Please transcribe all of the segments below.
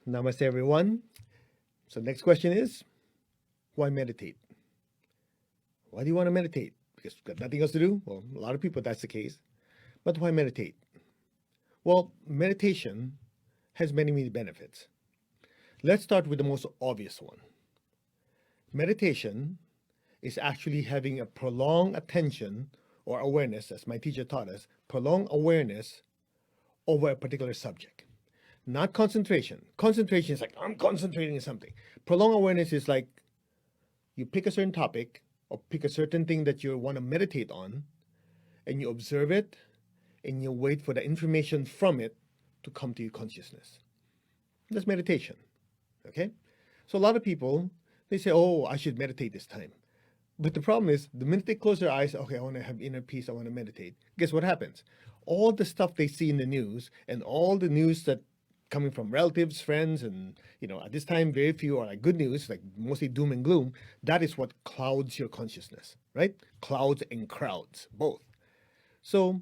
Namaste, everyone. So next question is, why meditate? Why do you want to meditate? Because you've got nothing else to do? Well, a lot of people, that's the case. But why meditate? Well, meditation has many, many benefits. Let's start with the most obvious one. Meditation is actually having a prolonged attention or awareness, as my teacher taught us, prolonged awareness over a particular subject. Not concentration. Concentration is like, I'm concentrating on something. Prolonged awareness is like you pick a certain topic or pick a certain thing that you want to meditate on, and you observe it, and you wait for the information from it to come to your consciousness. That's meditation, okay? So a lot of people, they say, oh, I should meditate this time. But the problem is, the minute they close their eyes, okay, I want to have inner peace, I want to meditate. Guess what happens? All the stuff they see in the news and all the news that coming from relatives, friends, and at this time, very few are like good news, like mostly doom and gloom. That is what clouds your consciousness, right? Clouds and crowds, both. So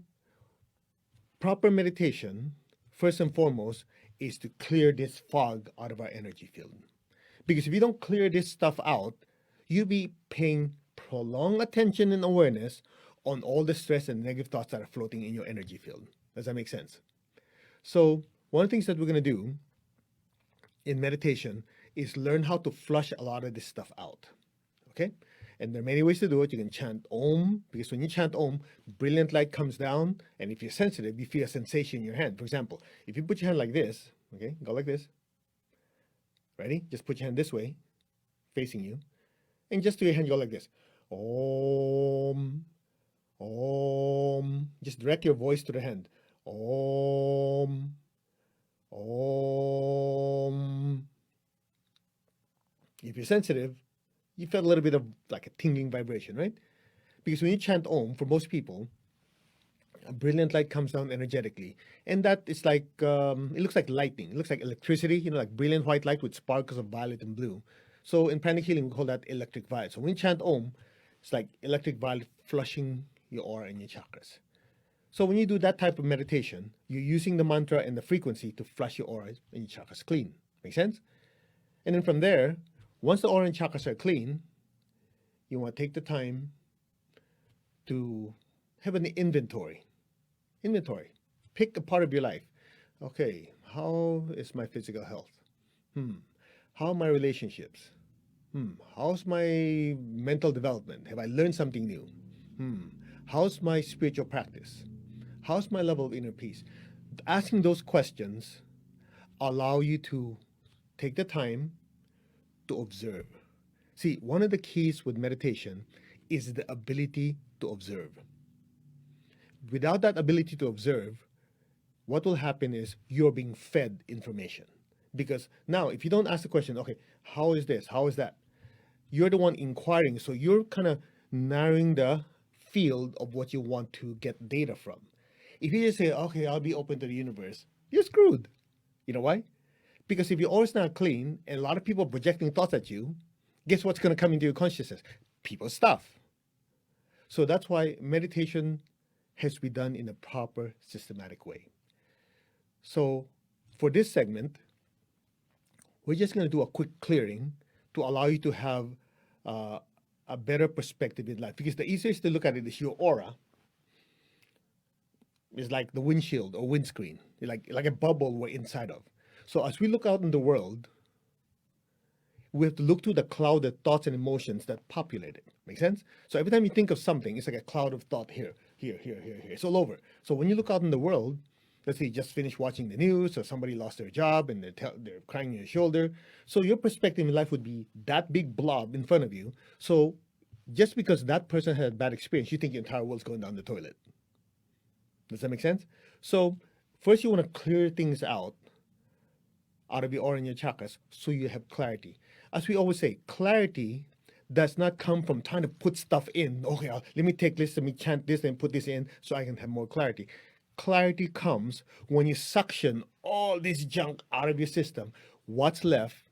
proper meditation, first and foremost, is to clear this fog out of our energy field. Because if you don't clear this stuff out, you'll be paying prolonged attention and awareness on all the stress and negative thoughts that are floating in your energy field. Does that make sense? So one of the things that we're going to do in meditation is learn how to flush a lot of this stuff out, okay? And there are many ways to do it. You can chant Om, because when you chant Om, brilliant light comes down, and if you're sensitive, you feel a sensation in your hand. For example, if you put your hand like this, okay, go like this. Ready? Just put your hand this way, facing you, and just do your hand go like this. Om, Om. Just direct your voice to the hand. Om, Om. If you're sensitive, you felt a little bit of like a tingling vibration, right? Because when you chant Om, for most people, a brilliant light comes down energetically. And that is like, it looks like lightning. It looks like electricity, like brilliant white light with sparkles of violet and blue. So in pranic healing, we call that electric violet. So when you chant Om, it's like electric violet flushing your aura and your chakras. So when you do that type of meditation, you're using the mantra and the frequency to flush your aura and your chakras clean. Make sense? And then from there, once the aura and chakras are clean, you want to take the time to have an inventory. Pick a part of your life. Okay, how is my physical health? How are my relationships? How's my mental development? Have I learned something new? How's my spiritual practice? How's my level of inner peace? Asking those questions allow you to take the time to observe. See, one of the keys with meditation is the ability to observe. Without that ability to observe, what will happen is you're being fed information. Because now, if you don't ask the question, okay, how is this? How is that? You're the one inquiring, so you're kind of narrowing the field of what you want to get data from. If you just say, okay, I'll be open to the universe, you're screwed. You know why? Because if your aura's not clean and a lot of people are projecting thoughts at you, guess what's going to come into your consciousness? People's stuff. So that's why meditation has to be done in a proper, systematic way. So for this segment, we're just going to do a quick clearing to allow you to have a better perspective in life. Because the easiest to look at it is your aura is like the windshield or windscreen, like a bubble we're inside of. So as we look out in the world, we have to look through the cloud of thoughts and emotions that populate it. Make sense? So every time you think of something, it's like a cloud of thought here. It's all over. So when you look out in the world, let's say you just finished watching the news or somebody lost their job and they're crying on your shoulder. So your perspective in life would be that big blob in front of you. So just because that person had a bad experience, you think your entire world's going down the toilet. Does that make sense? So first you want to clear things out of your aura and your chakras so you have clarity. As we always say, clarity does not come from trying to put stuff in. Okay, let me take this, let me chant this and put this in so I can have more clarity. Clarity comes when you suction all this junk out of your system. What's left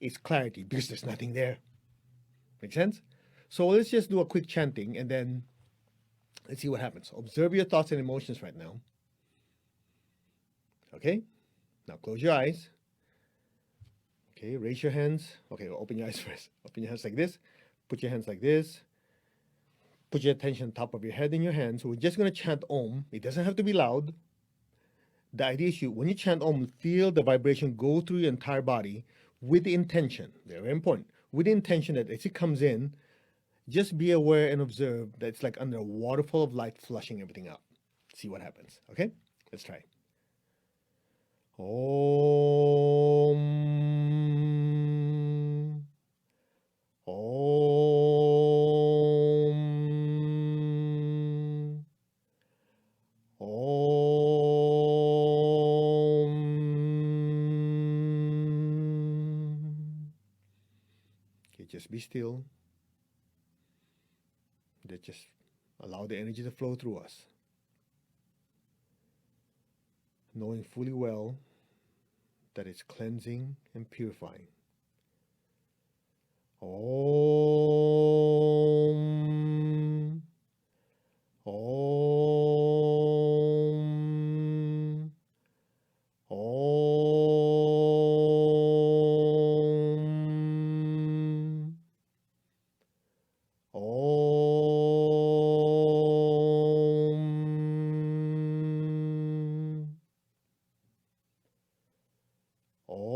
is clarity because there's nothing there. Make sense? So let's just do a quick chanting and then let's see what happens. Observe your thoughts and emotions right now. Okay? Now close your eyes Okay, raise your hands. Okay, open your eyes first. Open your hands like this. Put your hands like this. Put your attention top of your head in your hands. So we're just going to chant Om. It doesn't have to be loud. The idea is when you chant Om, feel the vibration go through your entire body with the intention, very important, with the intention that as it comes in, just be aware and observe that it's like under a waterfall of light flushing everything out. See what happens, okay? Let's try. Om. Om. Om. Okay, just be still. Just allow the energy to flow through us, knowing fully well that it's cleansing and purifying. Om. Om. Om. Om. Om.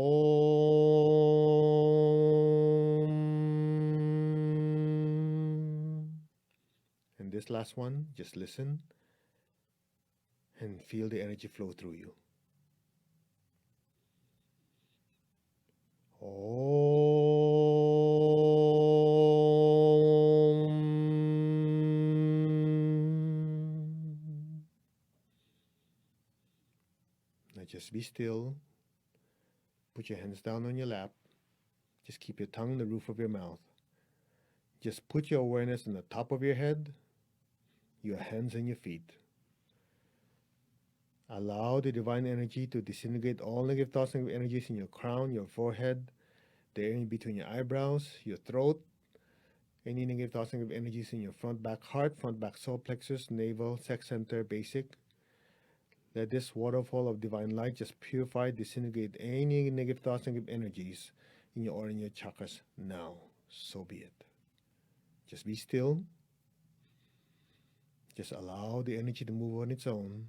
And this last one, just listen and feel the energy flow through you. Now just be still. Put your hands down on your lap. Just keep your tongue in the roof of your mouth. Just put your awareness on the top of your head, your hands and your feet. Allow the divine energy to disintegrate all negative thoughts and energies in your crown, your forehead, the area in between your eyebrows, your throat, any negative thoughts and energies in your front back heart, front back solar plexus, navel, sex center, basic. Let this waterfall of divine light just purify, disintegrate any negative thoughts and energies in your aura and your chakras now. So be it. Just be still. Just allow the energy to move on its own.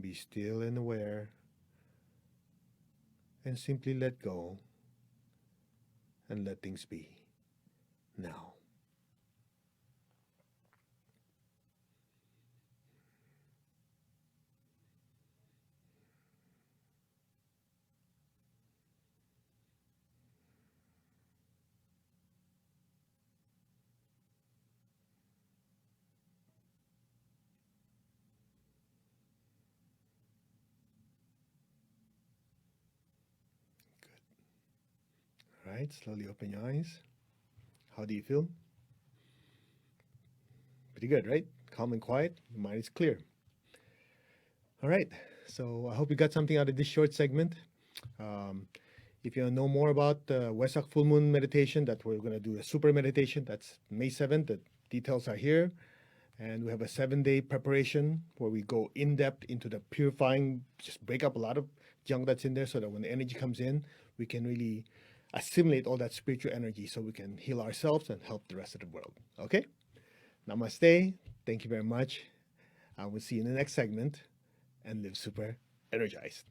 Be still and aware. And simply let go. And let things be now. All right, slowly open your eyes. How do you feel? Pretty good, right? Calm and quiet. Your mind is clear. All right, so I hope you got something out of this short segment. If you want to know more about the Wesak Full Moon Meditation, that we're going to do a super meditation, that's May 7th. The details are here. And we have a 7-day preparation where we go in depth into the purifying, just break up a lot of junk that's in there so that when the energy comes in, we can really assimilate all that spiritual energy so we can heal ourselves and help the rest of the world. Okay? Namaste. Thank you very much. I will see you in the next segment and live super energized.